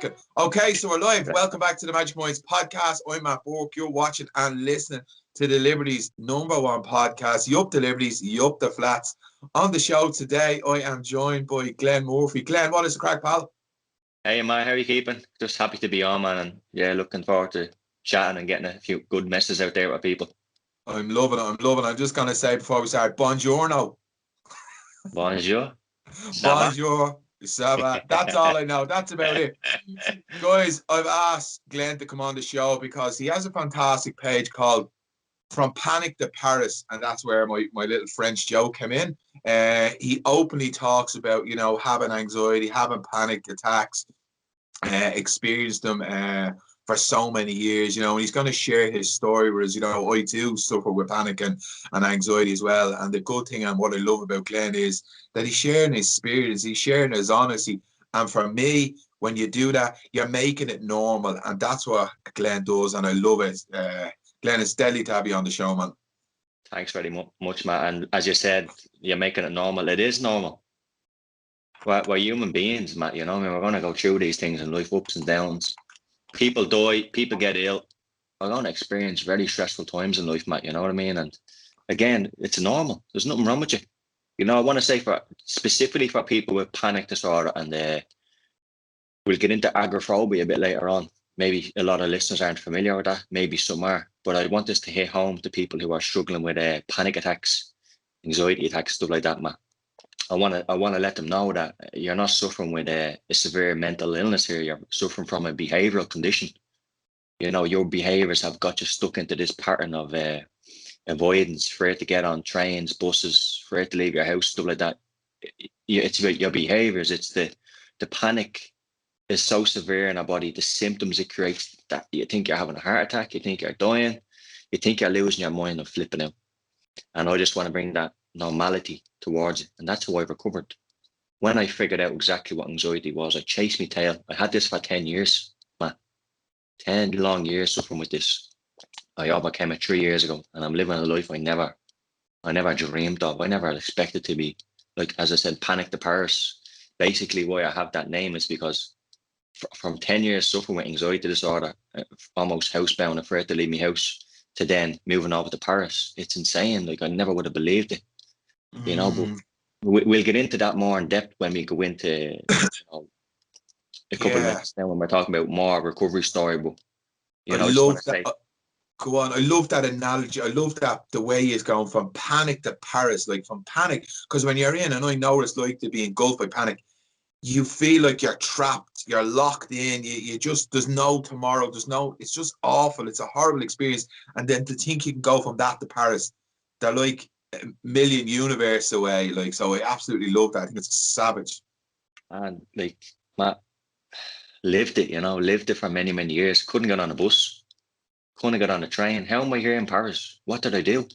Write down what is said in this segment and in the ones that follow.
cracking. Okay, so we're live. Welcome back to the Magicminds podcast. I'm Matt Burke. You're watching and listening to the Liberties #1 podcast. You up the Liberties, you up the flats. On the show today, I am joined by Glen Murphy. Glen, what is the crack, pal? Hey, man, how are you keeping? Just happy to be on, man. And yeah, looking forward to chatting and getting a few good messages out there with people. I'm loving it. I'm just going to say before we start, buongiorno. Bonjour. Ça Bonjour. Sava. That's all I know. That's about it. Guys, I've asked Glen to come on the show because he has a fantastic page called From Panic to Paris, and that's where my little French joke came in. He openly talks about, having anxiety, having panic attacks, experienced them for so many years, and he's going to share his story, whereas, I too suffer with panic and anxiety as well. And the good thing and what I love about Glen is that he's sharing his experience, he's sharing his honesty. And for me, when you do that, you're making it normal. And that's what Glen does, and I love it. Glen, it's deadly to have you on the show, man. Thanks very much, Matt. And as you said, you're making it normal. It is normal. We're human beings, Matt, we're going to go through these things in life, ups and downs. People die, people get ill. We're going to experience very stressful times in life, Matt, you know what I mean? And again, it's normal. There's nothing wrong with you. I want to say specifically for people with panic disorder, and we'll get into agoraphobia a bit later on. Maybe a lot of listeners aren't familiar with that. Maybe some are. But I want this to hit home to people who are struggling with panic attacks, anxiety attacks, stuff like that, Matt. I want to let them know that you're not suffering with a severe mental illness here. You're suffering from a behavioural condition. Your behaviours have got you stuck into this pattern of avoidance, afraid to get on trains, buses, afraid to leave your house, stuff like that. It's about your behaviours. It's the panic is so severe in our body, the symptoms it creates, that you think you're having a heart attack, you think you're dying, you think you're losing your mind and flipping out. And I just want to bring that normality towards it. And that's how I've recovered. When I figured out exactly what anxiety was, I chased my tail. I had this for 10 years, man. 10 long years suffering with this. I overcame it 3 years ago, and I'm living a life I never dreamed of. I never expected to be, like, as I said, panic to Paris. Basically, why I have that name is because from 10 years suffering with anxiety disorder, almost housebound, afraid to leave my house, to then moving over to Paris. It's insane. Like, I never would have believed it. But we'll get into that more in depth when we go into a couple of minutes now when we're talking about more recovery story. But I love that. Go on. I love that analogy. I love that the way he's going from panic to Paris, like from panic. Because when you're in, and I know what it's like to be engulfed by panic, you feel like you're trapped, you're locked in, you just, there's no tomorrow, it's just awful. It's a horrible experience. And then to think you can go from that to Paris, they're like a million universe away. Like, so I absolutely love that. I think it's savage. And like, Matt, lived it for many, many years. Couldn't get on a bus, couldn't get on a train. How am I here in Paris? What did I do?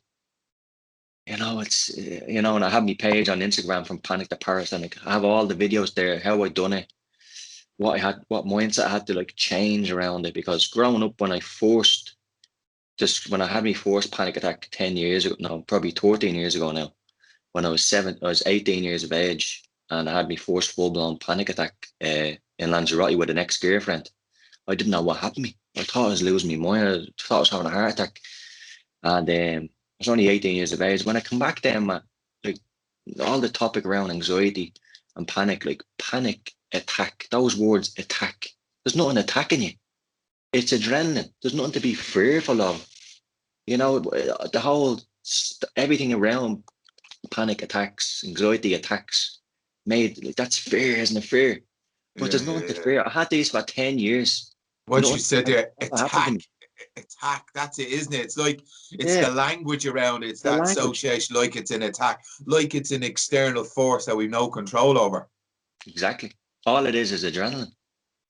It's, and I have my page on Instagram, From Panic to Paris, and I have all the videos there, how I done it, what mindset I had to change around it. Because growing up, when I had my first panic attack 10 years ago, no, probably 13 years ago now, when I was 18 years of age, and I had my first full-blown panic attack in Lanzarote with an ex-girlfriend. I didn't know what happened to me. I thought I was losing my mind. I thought I was having a heart attack. And I was only 18 years of age. When I come back then, man, like, all the topic around anxiety and panic, like panic attack, those words, attack. There's nothing attacking you. It's adrenaline. There's nothing to be fearful of. The whole, everything around panic attacks, anxiety attacks, that's fear, isn't it? Fear. But there's nothing to fear. I had these for 10 years. What you said there, attack, that's it, isn't it? It's like, it's the language around it. It's that association, like it's an attack, like it's an external force that we've no control over. Exactly. All it is adrenaline.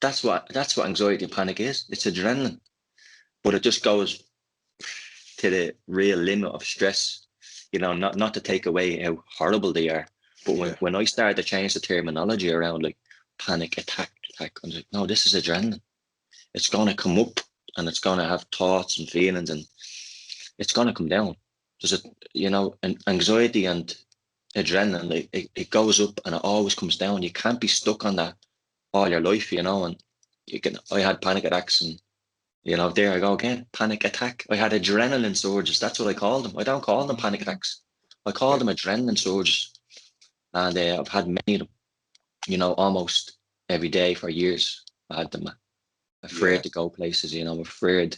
That's what anxiety and panic is. It's adrenaline. But it just goes to the real limit of stress, not to take away how horrible they are. But when I started to change the terminology around like panic, attack, I was like, no, this is adrenaline. It's going to come up, and it's going to have thoughts and feelings, and it's going to come down. There's anxiety and adrenaline, it goes up and it always comes down. You can't be stuck on that all your life, and I had panic attacks, and there I go again, panic attack. I had adrenaline surges. That's what I called them. I don't call them panic attacks. I call them adrenaline surges, and I've had many of them. Almost every day for years. I had them. Afraid to go places. Afraid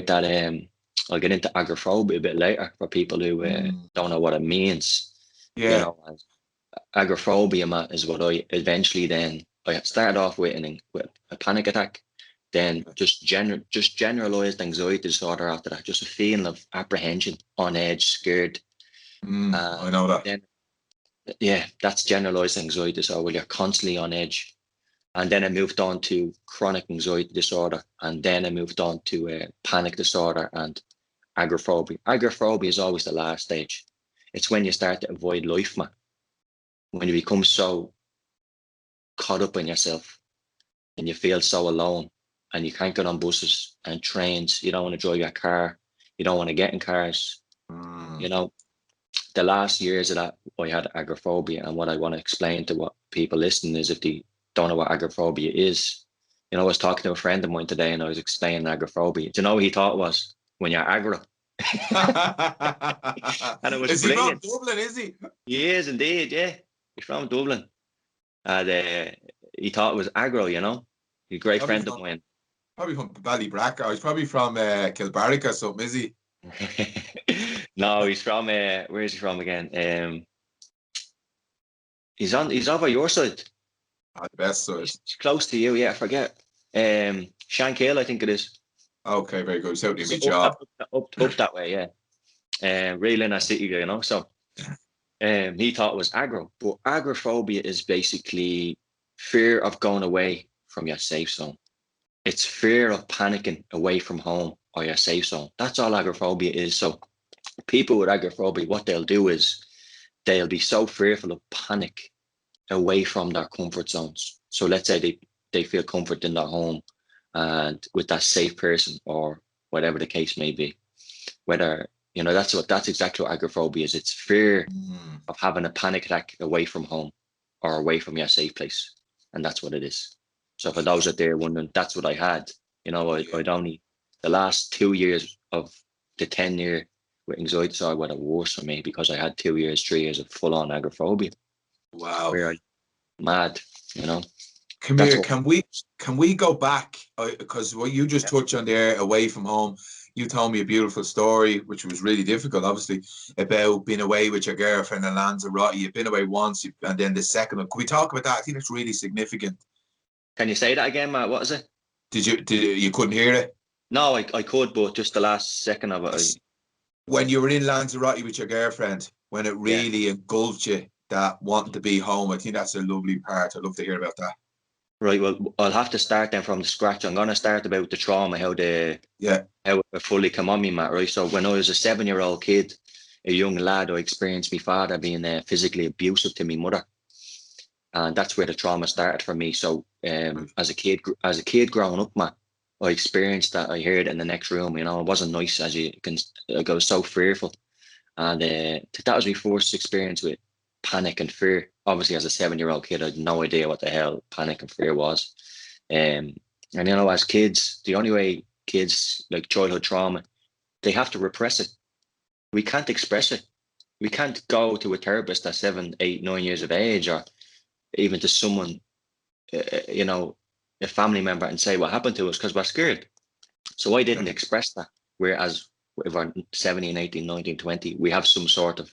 that I'll get into agoraphobia a bit later for people who don't know what it means. Yeah. Agoraphobia, Matt, is what I eventually then I started off with a panic attack, then just generalized anxiety disorder after that, just a feeling of apprehension, on edge, scared. I know that. Then, that's generalized anxiety disorder where you're constantly on edge. And then I moved on to chronic anxiety disorder, and then I moved on to panic disorder and agoraphobia. Agoraphobia is always the last stage. It's when you start to avoid life, man. When you become so caught up in yourself and you feel so alone and you can't get on buses and trains, you don't want to drive your car, you don't want to get in cars. The last years of that, I had agoraphobia, and what I want to explain to what people listening is, if they don't know what agoraphobia is, I was talking to a friend of mine today and I was explaining agoraphobia. Do you know what he thought it was? When you're aggro. And it was is brilliant. He from Dublin, is he? He is indeed, yeah. He's from Dublin. And he thought it was aggro, He's a great friend of mine. Probably from Ballybrack. He's probably from Kilbarrack or something, is he? No, he's from where is he from again? He's over your side. The best side. He's close to you, yeah. I forget. Shankill, I think it is. Okay, very good. So do me job. Up that way, yeah. Really in a city, So he thought it was aggro, but agoraphobia is basically fear of going away from your safe zone. It's fear of panicking away from home or your safe zone. That's all agoraphobia is. So people with agoraphobia, what they'll do is they'll be so fearful of panic away from their comfort zones. So let's say they feel comfort in their home and with that safe person or whatever the case may be. Whether, that's exactly what agoraphobia is. It's fear of having a panic attack away from home or away from your safe place. And that's what it is. So for those out there wondering, that's what I had. I'd only, the last 2 years of the 10-year with anxiety disorder were the worst for me, because I had 3 years of full-on agoraphobia. Wow. Where mad, Come here, can we go back? Because what you just touched on there, away from home, you told me a beautiful story, which was really difficult, obviously, about being away with your girlfriend in Lanzarote. You've been away once, and then the second one. Can we talk about that? I think it's really significant. Can you say that again, Matt? What is it? Did you couldn't hear it? No, I could, but just the last second of it. When you were in Lanzarote with your girlfriend, when it really engulfed you, that wanting to be home, I think that's a lovely part. I'd love to hear about that. Right, well, I'll have to start then from the scratch. I'm going to start about the trauma, how it fully came on me, Matt, right? So when I was a 7-year-old kid, a young lad, I experienced my father being physically abusive to my mother. And that's where the trauma started for me. So as a kid growing up, Matt, I experienced that. I heard it in the next room, it wasn't nice, as you can, I was so fearful. And that was my first experience with panic and fear. Obviously, as a 7-year-old kid, I had no idea what the hell panic and fear was. And as kids, the only way kids, like childhood trauma, they have to repress it. We can't express it. We can't go to a therapist at 7, 8, 9 years of age, or even to someone, a family member, and say what happened to us, because we're scared. So I didn't express that. Whereas if we're 17, 18, 19, 20, we have some sort of,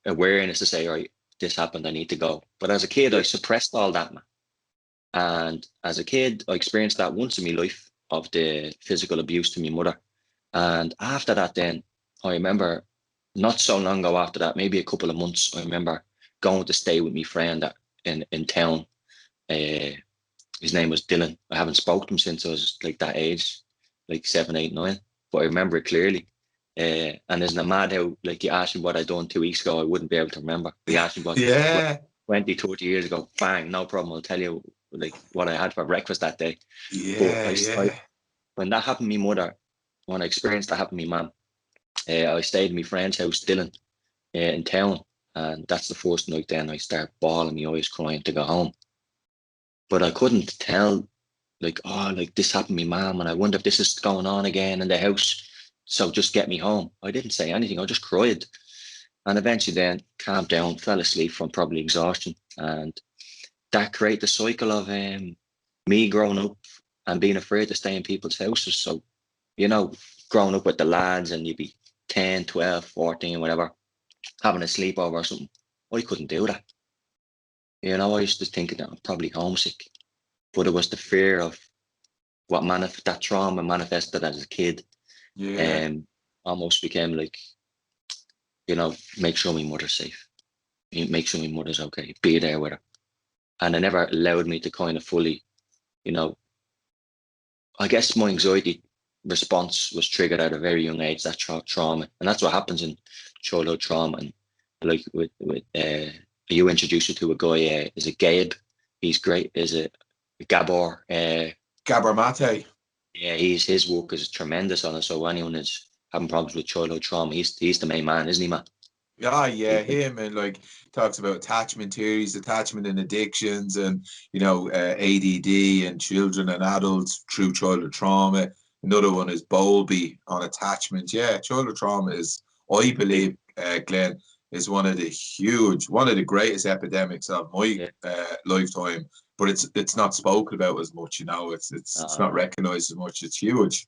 awareness to say, all right, this happened, I need to go. But as a kid, I suppressed all that, man. And as a kid, I experienced that once in my life, of the physical abuse to my mother. And after that, then I remember not so long ago after that, maybe a couple of months, I remember going to stay with my friend in town. His name was Dylan. I haven't spoken to him since I was like that age, like 7, 8, 9. But I remember it clearly. And isn't it mad how, like, you asked me what I'd done 2 weeks ago, I wouldn't be able to remember. You asked me what 20, 30 years ago, bang, no problem. I'll tell you like what I had for breakfast that day. When that happened to my mother, when I experienced that happened to my mum, I stayed in my friend's house, Dylan, in town. And that's the first night then I start bawling my eyes, crying to go home. but I couldn't tell, like, oh, like this happened to my mom, and I wonder if this is going on again in the house. So just get me home. I didn't say anything. I just cried, and eventually then calmed down, fell asleep from probably exhaustion, and that created the cycle of me growing up and being afraid to stay in people's houses. So, you know, growing up with the lads and you'd be 10, 12, 14, whatever, having a sleepover or something, I couldn't do that. You know, I used to think that I'm probably homesick, but it was the fear of what that trauma manifested as a kid. Yeah. Almost became like, you know, make sure my mother's safe, make sure my mother's okay, be there with her. And it never allowed me to kind of fully, you know, I guess my anxiety response was triggered at a very young age, that trauma. And that's what happens in childhood trauma. And like with you introduced you to a guy, is it Gabe? He's great. Is it Gabor? Gabor Mate. Yeah, his work is tremendous on it. So anyone is having problems with childhood trauma, he's the main man, isn't he, man? Yeah, him, and like talks about attachment theories, attachment and addictions, and ADD and children and adults through childhood trauma. Another one is Bowlby on attachment. Yeah, childhood trauma is, I believe, Glenn, is one of the greatest epidemics of my lifetime. But it's not spoken about as much. You know, it's not recognized as much. It's huge.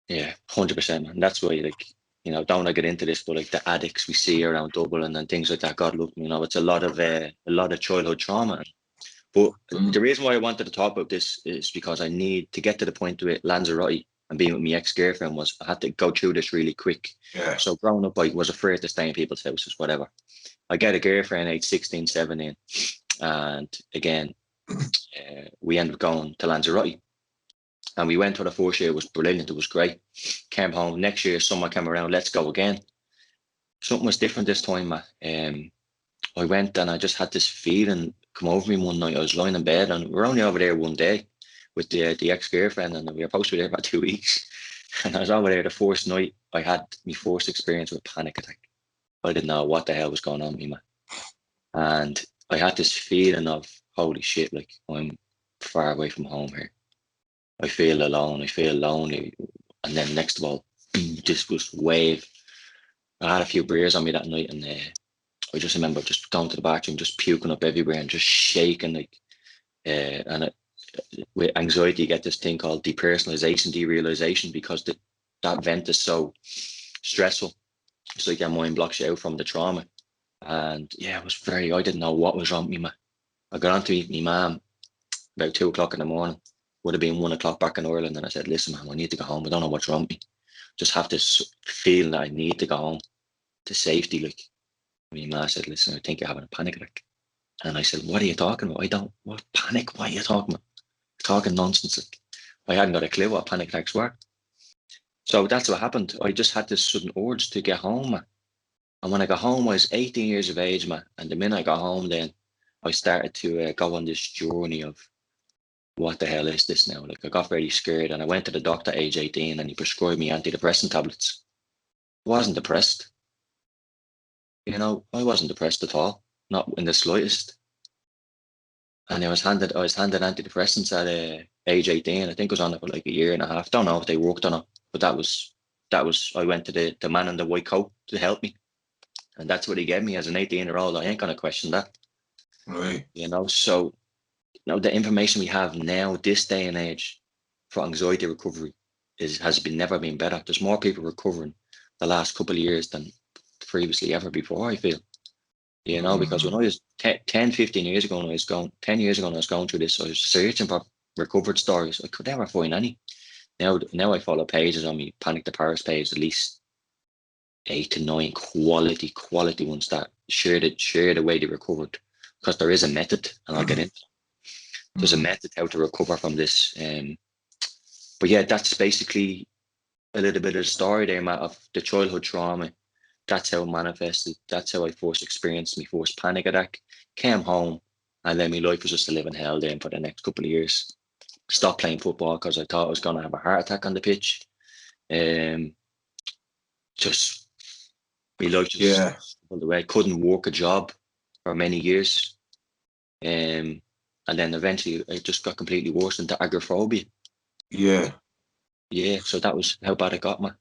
Yeah, 100%, man. That's why, like, you know, don't want to get into this, but like the addicts we see around Dublin and things like that, God, look, you know, it's a lot of childhood trauma. But the reason why I wanted to talk about this is because I need to get to the point with Lanzarote and being with my ex-girlfriend was I had to go through this really quick. Yeah. So growing up, I was afraid to stay in people's houses, whatever. I get a girlfriend age 16, 17, and again, we ended up going to Lanzarote. And we went for the first year. It was brilliant. It was great. Came home. Next year, summer came around. Let's go again. Something was different this time, man. I went and I just had this feeling come over me one night. I was lying in bed and we were only over there one day with the ex-girlfriend, and we were supposed to be there for 2 weeks. And I was over there the first night. I had my first experience with a panic attack. I didn't know what the hell was going on with me, man. And I had this feeling of, holy shit, like I'm far away from home here. I feel alone. I feel lonely. And then next of all, this was wave. I had a few beers on me that night, and I just remember just going to the bathroom, just puking up everywhere and just shaking, like. With anxiety, you get this thing called depersonalization, derealization, because that vent is so stressful. It's like your mind blocks you out from the trauma. And yeah, I didn't know what was wrong with me, man. I got on to my mum about 2 o'clock in the morning. Would have been 1 o'clock back in Ireland, and I said, listen, man, I need to go home. I don't know what's wrong with me. Just have this feeling that I need to go home to safety. Like, my mum said, listen, I think you're having a panic attack. And I said, what are you talking about? What panic? What are you talking about? You're talking nonsense. Like, I hadn't got a clue what panic attacks were. So that's what happened. I just had this sudden urge to get home, man. And when I got home, I was 18 years of age, man. And the minute I got home, then I started to go on this journey of, what the hell is this now? Like, I got very scared, and I went to the doctor at age 18, and he prescribed me antidepressant tablets. I wasn't depressed. You know, I wasn't depressed at all, not in the slightest. And I was handed antidepressants at age 18. I think I was on it for like a year and a half. Don't know if they worked or not, but that was. I went to the man in the white coat to help me, and that's what he gave me as an 18-year-old. I ain't gonna question that. Right. You know, so. Now, the information we have now, this day and age, for anxiety recovery has never been better. There's more people recovering the last couple of years than previously ever before, I feel. You know, because when I was 10, 15 years ago, when I was going, 10 years ago when I was going through this, I was searching for recovered stories. I could never find any. Now I follow pages on me Panic the Paris page, at least 8 to 9 quality ones that share the way they recovered, because there is a method, and I'll get into. There's a method how to recover from this. But yeah, that's basically a little bit of the story there, Matt, of the childhood trauma. That's how it manifested. That's how I first experienced my first panic attack. Came home, and then my life was just a living hell then for the next couple of years. Stopped playing football because I thought I was going to have a heart attack on the pitch. Just my life just the way. Couldn't work a job for many years. and then eventually it just got completely worse into agoraphobia. Yeah. Yeah, so that was how bad it got, man.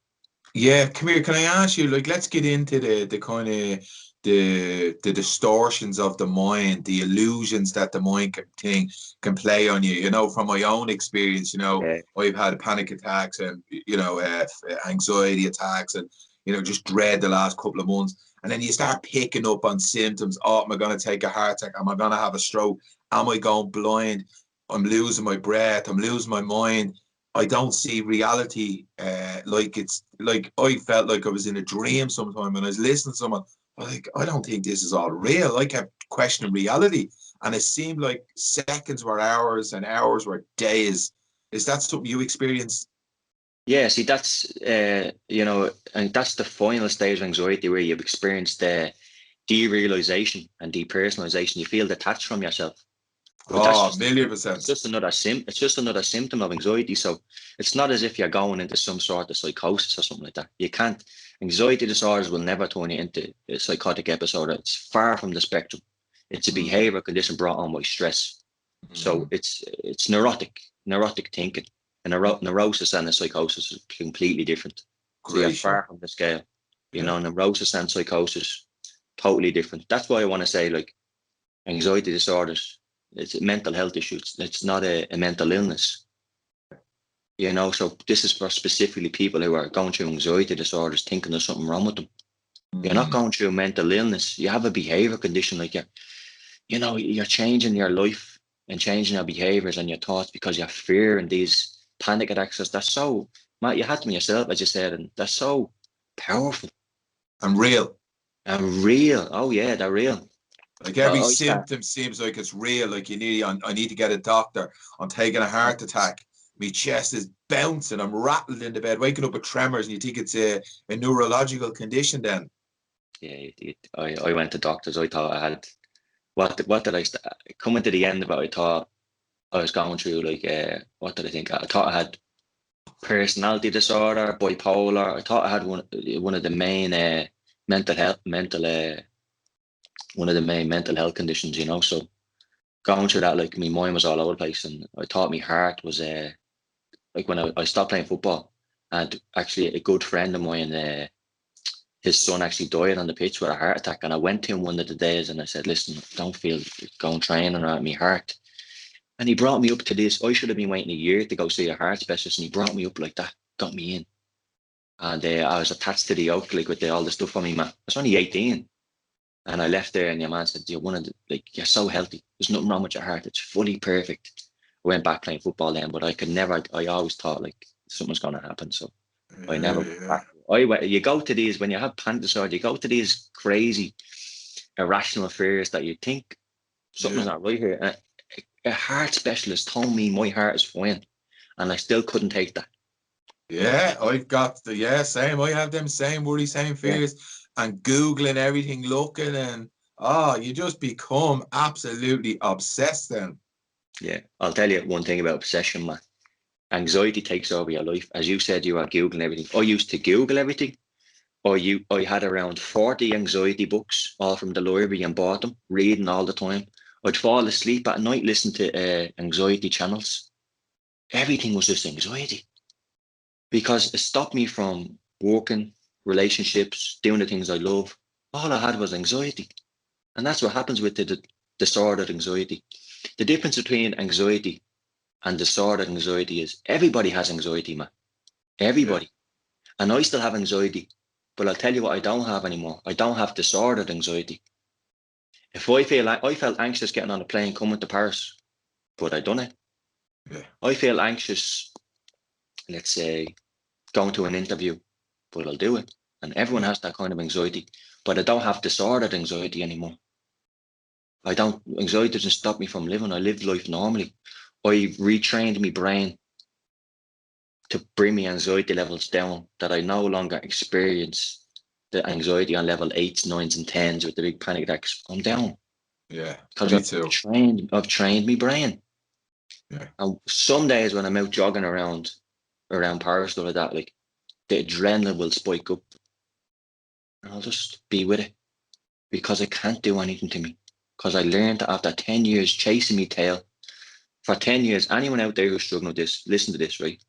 Yeah, come here. Can I ask you, like, let's get into the kind of the distortions of the mind, the illusions that the mind can play on you. You know, from my own experience, you know, Yeah, I've had panic attacks and anxiety attacks and just dread the last couple of months. And then you start picking up on symptoms. Oh, am I going to take a heart attack? Am I going to have a stroke? Am I going blind? I'm losing my breath. I'm losing my mind. I don't see reality like it's like I felt like I was in a dream sometime when I was listening to someone. I was like, I don't think this is all real. I kept questioning reality, and it seemed like seconds were hours and hours were days. Is that something you experienced? yeah. See, that's and that's the final stage of anxiety where you've experienced the derealization and depersonalization. You feel detached from yourself. But that's Oh, just million it's percent. just another it's just another symptom of anxiety. So it's not as if you're going into some sort of psychosis or something like that. You can't. Anxiety disorders will never turn you into a psychotic episode. It's far from the spectrum. It's a Mm, behavioral condition brought on by stress. So mm, it's neurotic thinking. A neurosis and a psychosis is completely different. So you're great show. far from the scale. Yeah. Neurosis and psychosis, totally different. That's why I want to say, like, anxiety disorders, it's mental health issues. It's not a mental illness. So this is for specifically people who are going through anxiety disorders, thinking there's something wrong with them. You're not Mm, going through a mental illness. You have a behavior condition, like you're changing your life and changing your behaviors and your thoughts because you're fearing these panic attacks. That's so, Matt, you had them yourself, as you said, and they're so powerful I'm real. and real. Oh yeah, they're real. Like every I start. symptom seems like it's real. Like I need to get a doctor. I'm taking a heart attack. My chest is bouncing. I'm rattled in the bed, waking up with tremors, and you think it's a neurological condition. Then, Yeah, I went to doctors. I thought I had what did coming to the end of it? I thought I was going through, like, what did I think? I thought I had personality disorder, bipolar. I thought I had one of the main mental health mental one of the main mental health conditions. So going through that, like, my mind was all over the place, and I thought my heart was like when I stopped playing football, and actually a good friend of mine, his son actually died on the pitch with a heart attack, and I went to him one of the days and I said, listen, don't feel going training around my heart. And he brought me up to this. I should have been waiting a year to go see a heart specialist, and he brought me up like that, got me in. And I was attached to the oak, like, with all the stuff on me, man. I was only 18. And I left there, and your man said, you're so healthy. There's nothing wrong with your heart. It's fully perfect. I went back playing football then, but I always thought, like, something's going to happen. So I never went yeah, back. You go to these, when you have panic disorder, you go to these crazy, irrational fears that you think something's yeah, not right here. And a heart specialist told me my heart is fine, and I still couldn't take that. yeah. I've got same. I have them same worries, same Yeah, fears, and googling everything, looking, and you just become absolutely obsessed. Then, yeah. I'll tell you one thing about obsession, man. Anxiety takes over your life. As you said, you are Googling everything. I used to Google everything. I had around 40 anxiety books, all from the library, and bought them, reading all the time. I'd fall asleep at night listening to anxiety channels. Everything was just anxiety because it stopped me from working, relationships, doing the things I love. All I had was anxiety. And that's what happens with the disordered anxiety. The difference between anxiety and disordered anxiety is everybody has anxiety, man. yeah, Everybody. And I still have anxiety. But I'll tell you what I don't have anymore. I don't have disordered anxiety. If I felt anxious getting on a plane coming to Paris, but I done it. yeah, I feel anxious, let's say, going to an interview, but I'll do it. And everyone yeah. has that kind of anxiety. But I don't have disordered anxiety anymore. Anxiety doesn't stop me from living. I live life normally. I retrained my brain to bring my anxiety levels down, that I no longer experience the anxiety on level 8s, 9s, and 10s with the big panic attacks. I'm down Yeah, because me I've too. trained, I've trained my brain. Yeah, And some days when I'm out jogging around Paris, stuff like that, like, the adrenaline will spike up, and I'll just be with it because it can't do anything to me. Because I learned that after 10 years chasing me tail, For 10 years, anyone out there who's struggling with this, listen to this, right?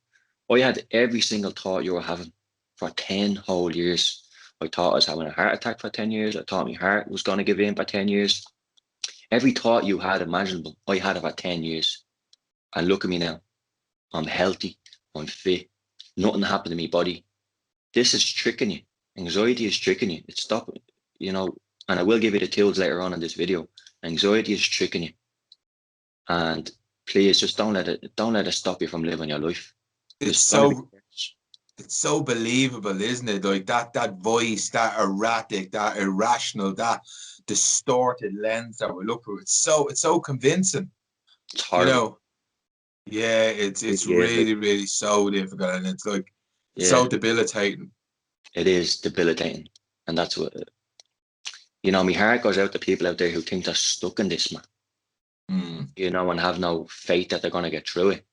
I had every single thought you were having for 10 whole years. I thought I was having a heart attack for 10 years. I thought my heart was going to give in for 10 years. Every thought you had imaginable, I had it for 10 years. And look at me now. I'm healthy. I'm fit. Nothing happened to my body. This is tricking you. Anxiety is tricking you. It's stopping, and I will give you the tools later on in this video. Anxiety is tricking you. And please just don't let it stop you from living your life. It's so believable, isn't it? Like that voice, that erratic, that irrational, that distorted lens that we look through. It's so convincing. It's horrible. Yeah, it's really, really so difficult, and it's like so debilitating. It is debilitating, and that's what my heart goes out to people out there who think they're stuck in this, man. And have no faith that they're going to get through it.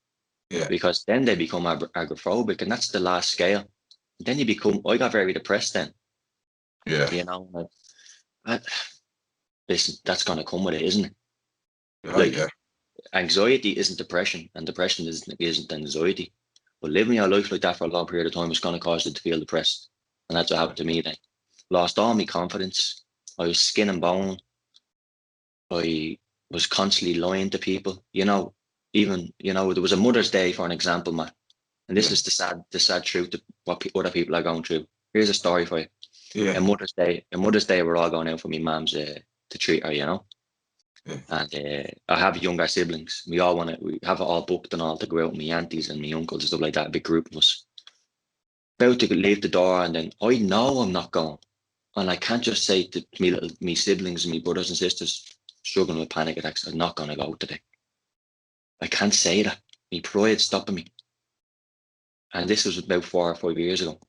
Yeah. Because then they become agoraphobic, and that's the last scale. And then I got very depressed then. Yeah. Listen, that's going to come with it, isn't it? Yeah. Anxiety isn't depression, and depression isn't anxiety. But living your life like that for a long period of time is going to cause you to feel depressed. And that's what happened to me then. Lost all my confidence. I was skin and bone. I was constantly lying to people. Even there was a Mother's Day, for an example, man. And this is the sad truth of what other people are going through. Here's a story for you. Yeah. A Mother's Day, we're all going out for my mum's to treat her, Yeah. And I have younger siblings. We have it all booked and all to go out with my aunties and my uncles and stuff like that, a big group of us. About to leave the door, and then I know I'm not going. And I can't just say to me siblings and my brothers and sisters struggling with panic attacks, I'm not going to go today. I can't say that. My pride stopping me. And this was about 4 or 5 years ago.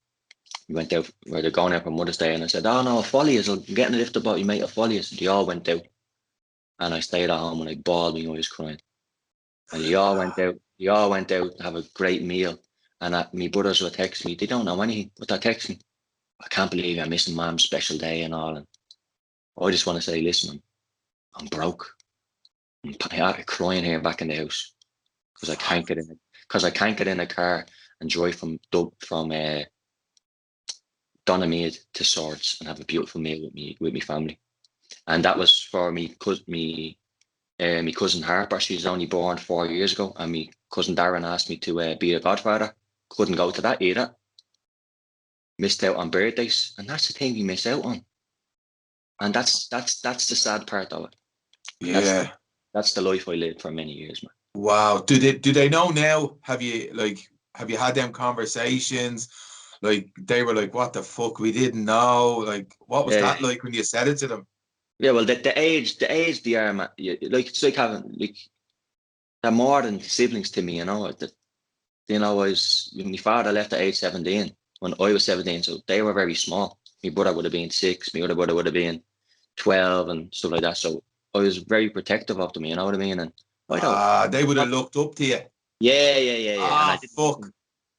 We went out, they're going out for Mother's Day, and I said, "Oh no, I'll follow you. I'm getting a lift about you, mate. I'll follow you." So they all went out. And I stayed at home and I bawled my eyes crying. And they all went out. They all went out to have a great meal. And my brothers would text me. They don't know anything, but they text me. "I can't believe I'm missing Mum's special day and all." And I just want to say, listen, I'm broke. I'm crying here back in the house because I can't get in a car and drive from Donamead to Swords and have a beautiful meal with me family. And that was for me cousin Harper. She's only born 4 years ago, and me cousin Darren asked me to be a godfather. Couldn't go to that either. Missed out on birthdays, and that's the thing we miss out on. And that's the sad part of it. Yeah, that's the life I lived for many years, man. Wow. Do they know now? Have you had them conversations? Like they were like, "What the fuck? We didn't know." Like, what was that like when you said it to them? Yeah, well, the age they are, man. It's like having they're more than siblings to me, my father left at age 17 when I was 17, so they were very small. My brother would have been 6, my other brother would have been 12 and stuff like that. So I was very protective of them, you know what I mean? And they would have looked up to you. Yeah. Fuck.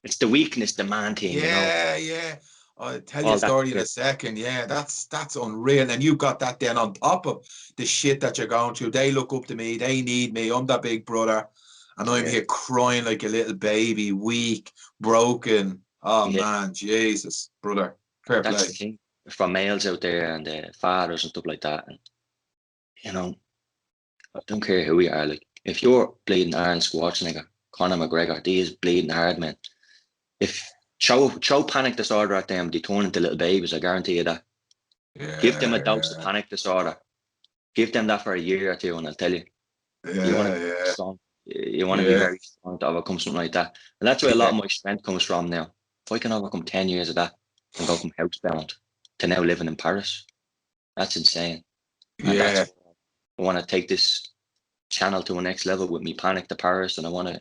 It's the weakness, the man thing, Yeah. I'll tell you a story in a second. Yeah, that's unreal. And you got that then on top of the shit that you're going through. They look up to me. They need me. I'm that big brother. And I'm here crying like a little baby, weak, broken. Oh, man, Jesus, brother. Fair play. That's the thing. For males out there and fathers and stuff like that. And, I don't care who we are. Like, if you're bleeding Arnold Schwarzenegger, Conor McGregor, these bleeding hard men. If show panic disorder at them, they turn into little babies, I guarantee you that. Yeah, give them a dose of panic disorder. Give them that for a year or two, and I'll tell you. You want to be strong. You want to be very strong to overcome something like that. And that's where a lot of my strength comes from now. If I can overcome 10 years of that and go from housebound to now living in Paris, that's insane. And that's I want to take this channel to a next level with me Panic to Paris, and I want to,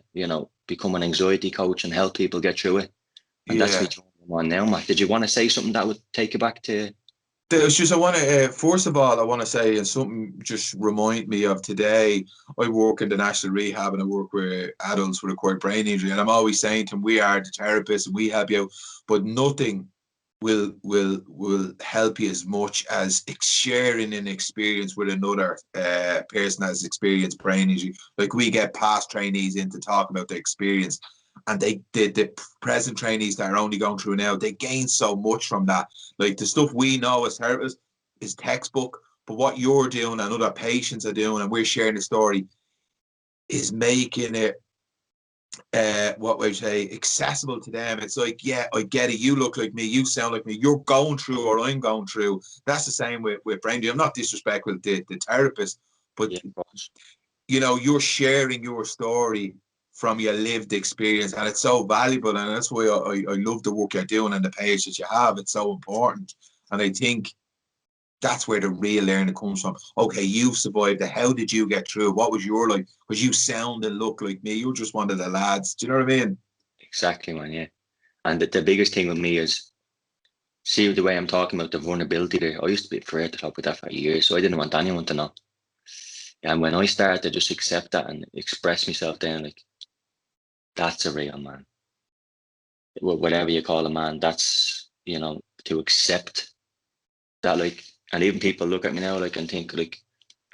become an anxiety coach and help people get through it. And that's what I'm on now, Matt. Did you want to say something that would take you back to? It's just I want to first of all I want to say, and something just remind me of today. I work in the National Rehab and I work with adults with acquired brain injury, and I'm always saying to them, we are the therapists, we help you out, but nothing will help you as much as sharing an experience with another person that has experienced brain injury. Like, we get past trainees in to talk about their experience, and the present trainees that are only going through now, they gain so much from that. Like, the stuff we know as therapists is textbook, but what you're doing and other patients are doing, and we're sharing the story, is making it what would you say, accessible to them. It's like, yeah, I get it. You look like me. You sound like me. You're going through, or I'm going through. That's the same with brain injury. I'm not disrespectful to the therapist, but Yeah. you know, you're sharing your story from your lived experience, and it's so valuable. And that's why I love the work you're doing and the page that you have. It's so important, and I think that's where the real learning comes from. Okay, you've survived it. How did you get through? What was your life? Because you sound and look like me. You're just one of the lads. Do you know what I mean? Exactly, man. Yeah. And the biggest thing with me is, see the way I'm talking about the vulnerability there. I used to be afraid to talk about that for years, so I didn't want anyone to know. And when I started to just accept that and express myself, then like, that's a real man. Whatever you call a man, that's, you know, to accept that, like, and even people look at me now like and think like,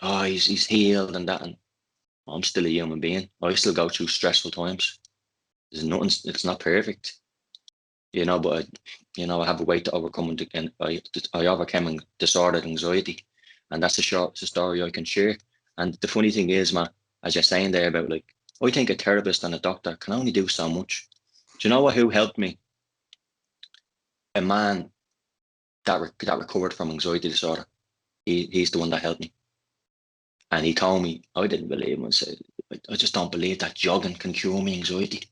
oh, he's healed and that, and I'm still a human being. I still go through stressful times. There's nothing. It's not perfect, you know. But I have a way to overcome it, and I overcame disordered anxiety, and that's a story I can share. And the funny thing is, man, as you're saying there about, like, I think a therapist and a doctor can only do so much. Do you know who helped me? A man that recovered from anxiety disorder. He's the one that helped me. And he told me, I didn't believe him. I said, I just don't believe that jogging can cure me anxiety.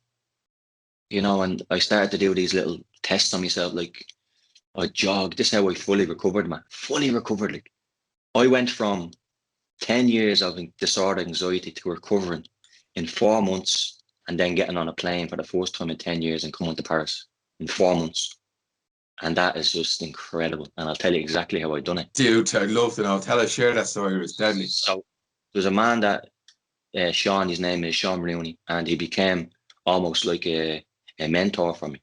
You know, and I started to do these little tests on myself, like, I jogged. This is how I fully recovered, man. Fully recovered. Like, I went from 10 years of disordered anxiety to recovering in 4 months, and then getting on a plane for the first time in 10 years and coming to Paris in 4 months. And that is just incredible. And I'll tell you exactly how I done it. Dude, I'd love to know. Share that story. It's deadly. So there's a man that, Sean, his name is Sean Rooney, and he became almost like a mentor for me.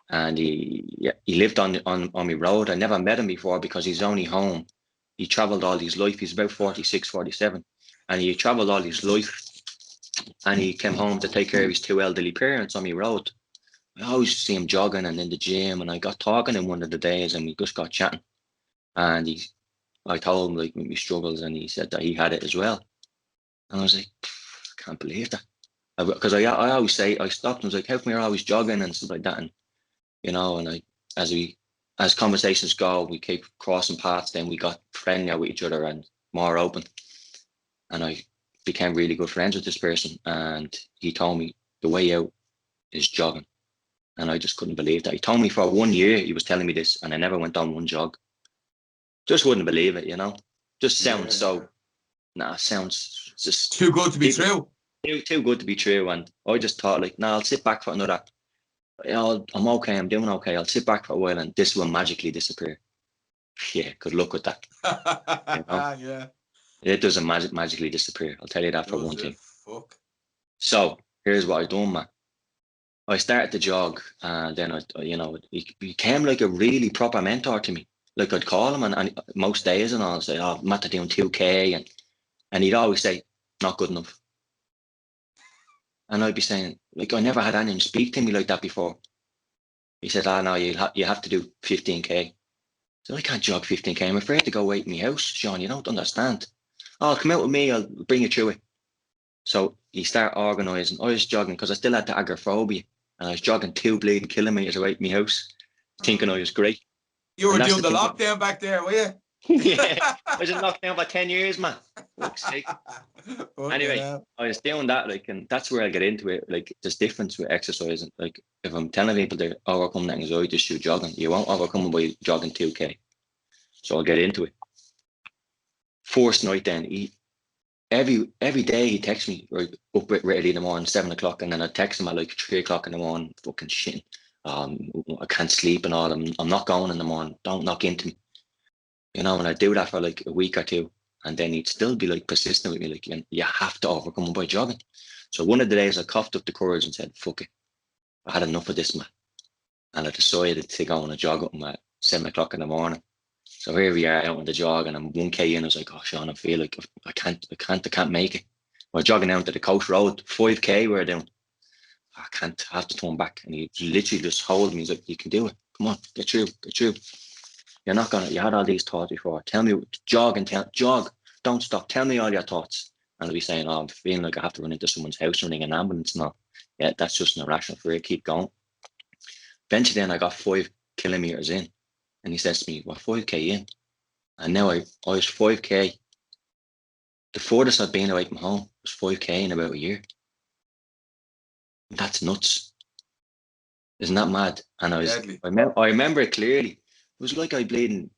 And he lived on my road. I never met him before because he's only home. He traveled all his life. He's about 46, 47. And he traveled all his life. And he came home to take care of his 2 elderly parents on my road. I always see him jogging and in the gym. And I got talking to him one of the days, and we just got chatting. And I told him, like, my struggles, and he said that he had it as well. And I was like, I can't believe that. Because I always say, I stopped and was like, how come you're always jogging and stuff like that? And, you know, and as conversations go, we keep crossing paths, then we got friendlier with each other and more open. And I became really good friends with this person. And he told me the way out is jogging. And I just couldn't believe that. He told me for 1 year he was telling me this, and I never went on one jog. Just wouldn't believe it, you know. Just sounds sounds just too good to be true. Too good to be true. And I just thought, like, I'll sit back for another. I'm okay. I'm doing okay. I'll sit back for a while, and this will magically disappear. Yeah, good luck with that. You know? Yeah. It doesn't magically disappear. I'll tell you that for one thing. Fuck. So here's what I done, man. I started to jog, and then he became like a really proper mentor to me. Like, I'd call him and most days, and I'll say, oh, I'm after doing 2K, and he'd always say, not good enough. And I'd be saying, like, I never had anyone speak to me like that before. He said, no, you have to do 15K. So I can't jog 15K. I'm afraid to go away from my house, Sean. You don't understand. Oh, come out with me. I'll bring you through it. So he started organising. I was jogging because I still had the agoraphobia. And I was jogging 2 bleeding kilometres away from my house, thinking I was great. You were doing the lockdown back there, were you? Yeah, I was in lockdown for 10 years, man. Anyway, I was doing that, like, and that's where I get into it. Like, there's difference with exercising. Like, if I'm telling people to overcome that anxiety through jogging, you won't overcome it by jogging 2K. So I'll get into it. First night, then every day he texts me, right, up ready in the morning, 7 o'clock, and then I text him at like 3 o'clock in the morning, fucking shitting. I can't sleep and all. I'm not going in the morning. Don't knock into me. You know, and I do that for like a week or two, and then he'd still be like persistent with me, like, you have to overcome it by jogging. So one of the days I coughed up the courage and said, fuck it. I had enough of this, man. and I decided to go on a jog up at 7 o'clock in the morning. So here we are out on the jog, and I'm 1k in. I was like, oh, Sean, I feel like I can't make it. We're jogging down to the coast road, 5k we're doing. I can't, I have to turn back. And he literally just hold me. He's like, you can do it. Come on, get through. You're not gonna, you had all these thoughts before. Tell me, jog, don't stop. Tell me all your thoughts. And I'll be saying, oh, I'm feeling like I have to run into someone's house and ring an ambulance. No, yeah, that's just an irrational fear. Keep going. Eventually then I got 5 kilometers in, and he says to me, well, 5k in. And now I was 5k. The furthest I've been away from home was 5k in about a year. That's nuts. Isn't that mad? And I remember it clearly. It was like I bleeding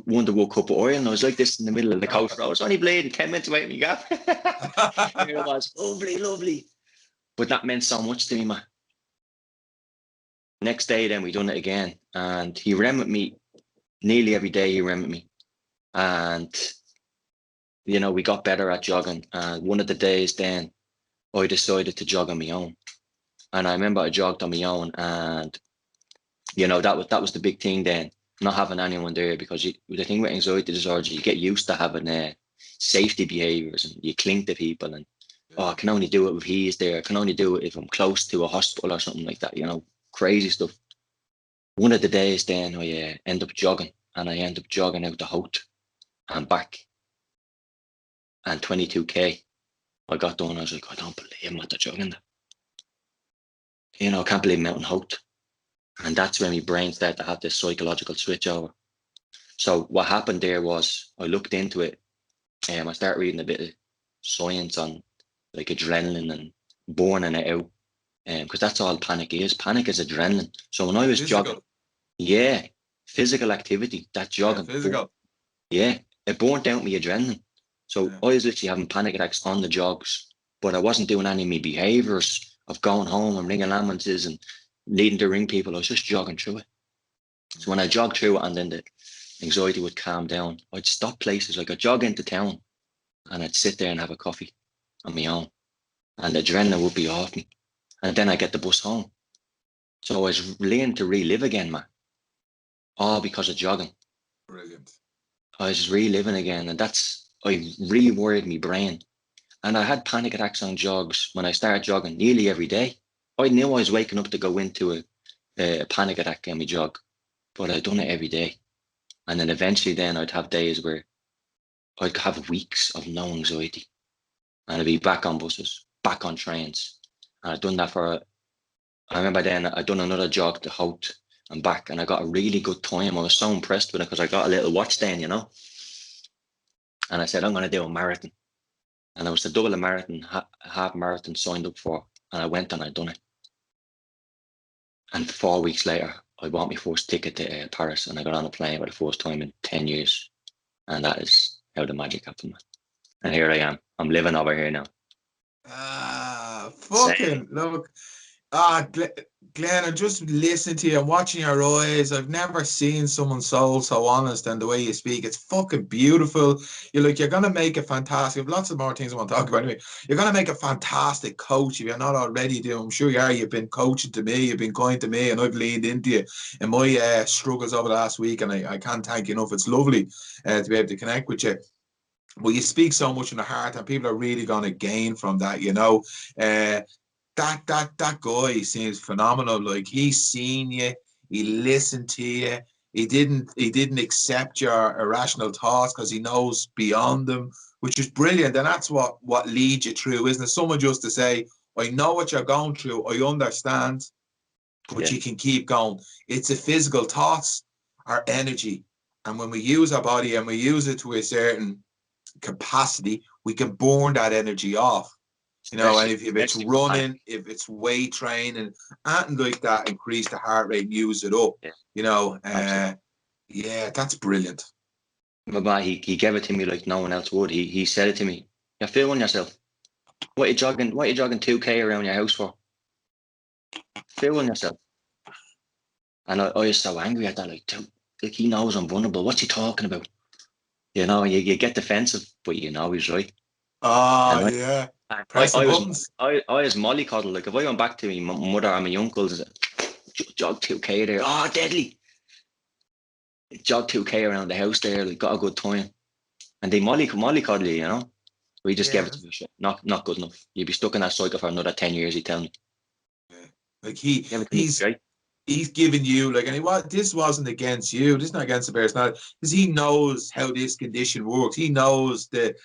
won the World Cup of Ireland. I was like this in the middle of the coast road. I was only bleeding 10 minutes away from the gap. It was lovely. But that meant so much to me, man. Next day, then we done it again. And he ran with me nearly every day. He ran with me. And, you know, we got better at jogging. And one of the days then, I decided to jog on my own. And I remember I jogged on my own. And, you know, that was the big thing then. Not having anyone there, because the thing with anxiety disorder, you get used to having safety behaviors, and you cling to people, and I can only do it if he's there. I can only do it if I'm close to a hospital or something like that, you know, crazy stuff. One of the days then I end up jogging, and I end up jogging out the Hout and back, and 22k. I got done. I was like, I don't believe I'm at the jogging that. You know, I can't believe Mountain Hout. And that's when my brain started to have this psychological switch over. So what happened there was I looked into it, and I started reading a bit of science on like adrenaline and burning it out, because that's all panic is. Panic is adrenaline. So when I was jogging, physical activity, that jogging, it burnt out my adrenaline. So I was literally having panic attacks on the jogs, but I wasn't doing any of my behaviours of going home and ringing ambulances and needing to ring people. I was just jogging through it. So when I jogged through it, and then the anxiety would calm down, I'd stop places. Like I'd jog into town, and I'd sit there and have a coffee on my own, and the adrenaline would be off me, and then I get the bus home. So I was learning to relive again, man, all because of jogging. Brilliant. I was reliving again, and I rewired my brain. And I had panic attacks on jogs when I started jogging nearly every day. I knew I was waking up to go into a panic attack on my jog, but I'd done it every day. And then eventually then I'd have days where I'd have weeks of no anxiety, and I'd be back on buses, back on trains. And I'd done that I remember then I'd done another jog to Hout and back, and I got a really good time. I was so impressed with it because I got a little watch then, you know. And I said, I'm going to do a marathon. And I was to double a marathon, half marathon signed up for, and I went and I'd done it. And 4 weeks later, I bought my first ticket to Paris, and I got on a plane for the first time in 10 years. And that is how the magic happened. And here I am. I'm living over here now. Fucking look. Glen, I'm just listening to you and watching your eyes. I've never seen someone's soul so honest, and the way you speak, it's fucking beautiful. You're going to make a fantastic, lots of more things I want to talk about anyway. You're going to make a fantastic coach if you're not already doing. I'm sure you are. You've been coaching to me, you've been kind to me, and I've leaned into you in my struggles over the last week, and I can't thank you enough. It's lovely to be able to connect with you. Well, you speak so much in the heart, and people are really going to gain from that, you know. That guy seems phenomenal. Like, he's seen you, he listened to you, he didn't accept your irrational thoughts because he knows beyond them, which is brilliant. And that's what leads you through, isn't it? Someone just to say, I know what you're going through, I understand, but you can keep going. It's a physical thoughts, our energy, and when we use our body and we use it to a certain capacity, we can burn that energy off. You know, and if it's running, if it's weight training, and like that, increase the heart rate and use it up. You know, that's brilliant. But he gave it to me like no one else would. He said it to me. You're feeling yourself. What are you jogging 2k around your house for? Feeling yourself. And I was so angry at that, like he knows I'm vulnerable. What's he talking about? You know, you get defensive, but you know he's right. Oh, yeah. I was mollycoddled. Like, if I went back to my mother or my uncles, jog 2K there. Oh, deadly. Jog 2K around the house there. Like, got a good time. And they mollycoddle you, you know. We just gave it to me. Not good enough. You'd be stuck in that cycle for another 10 years, he tell me. Yeah. Like he's giving you like, and this wasn't against you. This is not against the Bears, not because he knows how this condition works. He knows the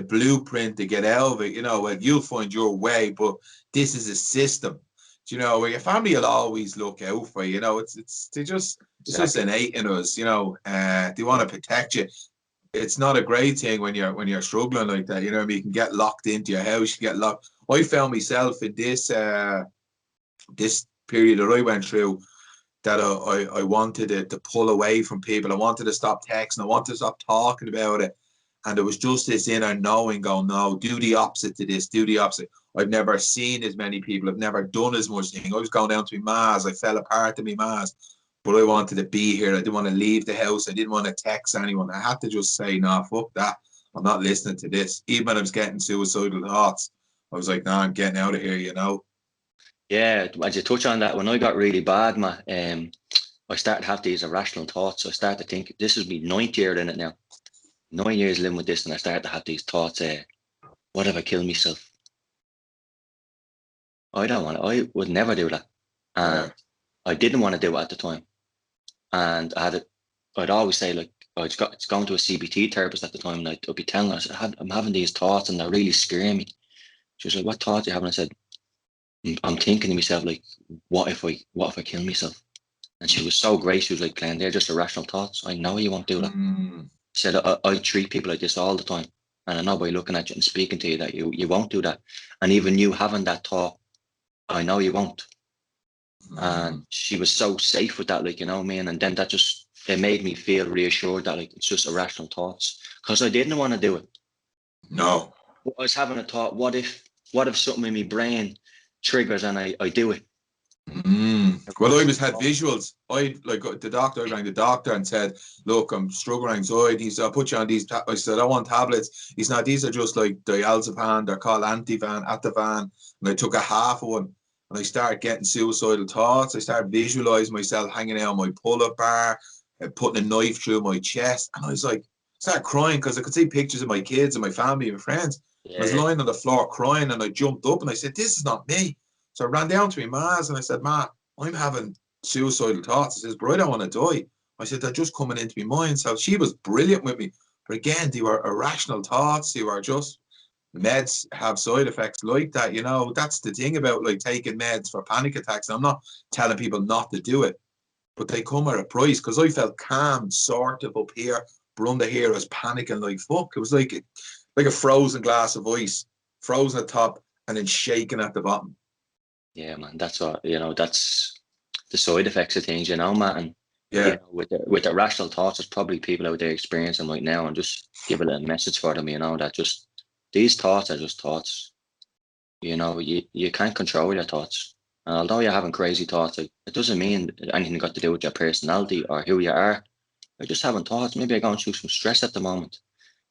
blueprint to get out of it. You know, and you'll find your way, but this is a system. You know, where your family will always look out for you. You know, it's just innate in us. You know, they want to protect you. It's not a great thing when you're struggling like that. You know, you can get locked into your house. You get locked. I found myself in this period that I went through that I wanted to pull away from people. I wanted to stop texting. I wanted to stop talking about it. And there was just this inner knowing going, no, do the opposite to this, do the opposite. I've never seen as many people. I've never done as much thing. I was going down to my Mars. I fell apart to my Mars. But I wanted to be here. I didn't want to leave the house. I didn't want to text anyone. I had to just say, no, fuck that. I'm not listening to this. Even when I was getting suicidal thoughts, I was like, no, I'm getting out of here, you know? Yeah, as you touch on that, when I got really bad, I started to have these irrational thoughts. I started to think, this is me 9th year in it now. 9 years living with this, and I started to have these thoughts, what if I kill myself? I would never do that. And I didn't want to do it at the time. And I'd always say, like, it's going to a CBT therapist at the time, and I'd be telling her, I said, I'm having these thoughts and they're really scaring me. She was like, what thoughts are you having? I said, I'm thinking to myself, like, what if I kill myself? And she was so great. She was like, Glenn, they're just irrational thoughts. I know you won't do that. She said, I treat people like this all the time. And I know by looking at you and speaking to you that you won't do that. And even you having that thought, I know you won't. And she was so safe with that, like, you know what I mean? And then it made me feel reassured that, like, it's just irrational thoughts. Because I didn't want to do it. No. I was having a thought, what if something in my brain triggers and I do it? Well, I always had visuals. I rang the doctor and said, look, I'm struggling with anxiety. So I'll put you on these. I said, I want tablets. He said, these are just like diazepam. They're called Ativan. And I took a half of one. And I started getting suicidal thoughts. I started visualizing myself hanging out on my pull-up bar, putting a knife through my chest. And I was like, started crying because I could see pictures of my kids and my family and friends. Yeah. I was lying on the floor crying, and I jumped up and I said, this is not me. So I ran down to my Ma's and I said, Ma, I'm having suicidal thoughts. I said, bro, I don't want to die. I said, they're just coming into my mind. So she was brilliant with me. But again, they were irrational thoughts. They were just, meds have side effects like that. You know, that's the thing about like taking meds for panic attacks. I'm not telling people not to do it, but they come at a price, because I felt calm, sort of up here, but under here I was panicking like fuck. It was like a frozen glass of ice, frozen at the top and then shaking at the bottom. Yeah, man, that's what, you know, that's the side effects of things, you know, man. And yeah, you know, with the rational thoughts, there's probably people out there experiencing right now, and just give a little message for them, you know, that just these thoughts are just thoughts. You know, you can't control your thoughts. And although you're having crazy thoughts, it doesn't mean anything got to do with your personality or who you are. You're just having thoughts. Maybe I'm going through some stress at the moment.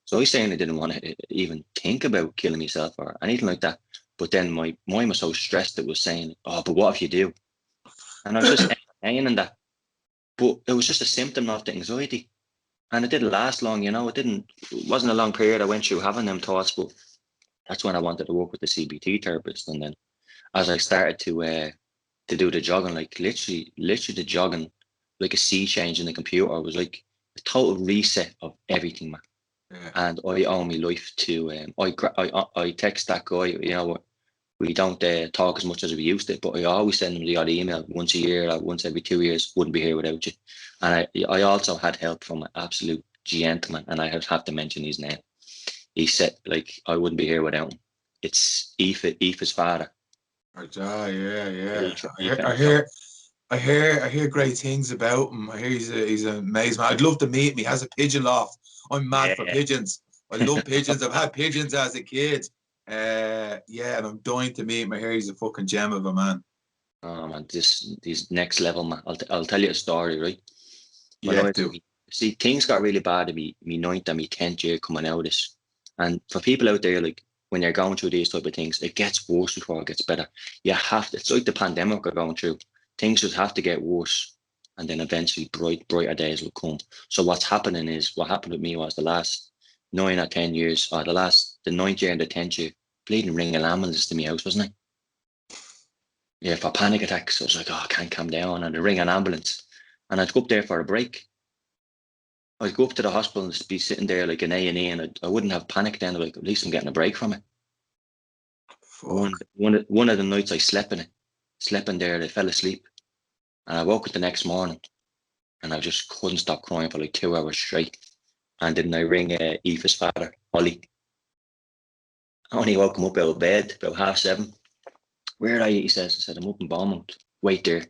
So I was saying I didn't want to even think about killing myself or anything like that. But then my mind was so stressed, it was saying, oh, but what if you do? And I was just entertaining that. But it was just a symptom of the anxiety. And it didn't last long, you know. It wasn't a long period I went through having them thoughts, but that's when I wanted to work with the CBT therapist. And then as I started to do the jogging, like literally the jogging, like a sea change in the computer, was like a total reset of everything, man. Yeah. And I owe my life to I text that guy, you know, we don't talk as much as we used to, but I always send him the odd email once a year or once every 2 years. Wouldn't be here without you. And I also had help from an absolute gentleman, and I have to mention his name. He said, like, I wouldn't be here without him. It's Aoife's father. Yeah. I hear great things about him. I hear he's an amazing man. I'd love to meet him. He has a pigeon loft. I'm mad for pigeons. I love pigeons. I've had pigeons as a kid. And I'm dying to meet him. I hear he's a fucking gem of a man. Oh man, these next level, man. I'll tell you a story, right? See, things got really bad in me 9th and me 10th year coming out of this. And for people out there, like, when you're going through these type of things, it gets worse before it gets better. You have to, it's like the pandemic we're going through. things would have to get worse, and then eventually brighter days will come. So what's happening is, what happened with me was the last 9 or 10 years, or the 9th year and the 10th year, bleeding ring an ambulance to my house, wasn't it? Yeah, for panic attacks. I was like, oh, I can't calm down, and they ring an ambulance, and I'd go up there for a break. I'd go up to the hospital and just be sitting there like an A&E, and I wouldn't have panic then. I'd be like, at least I'm getting a break from it. One of the nights I slept in there, I fell asleep, and I woke up the next morning, and I just couldn't stop crying for like 2 hours straight. And then I ring Aoife's father, Ollie. I only woke him up out of bed about 7:30. Where are you? He says. I said, I'm up in Beaumont. Wait there.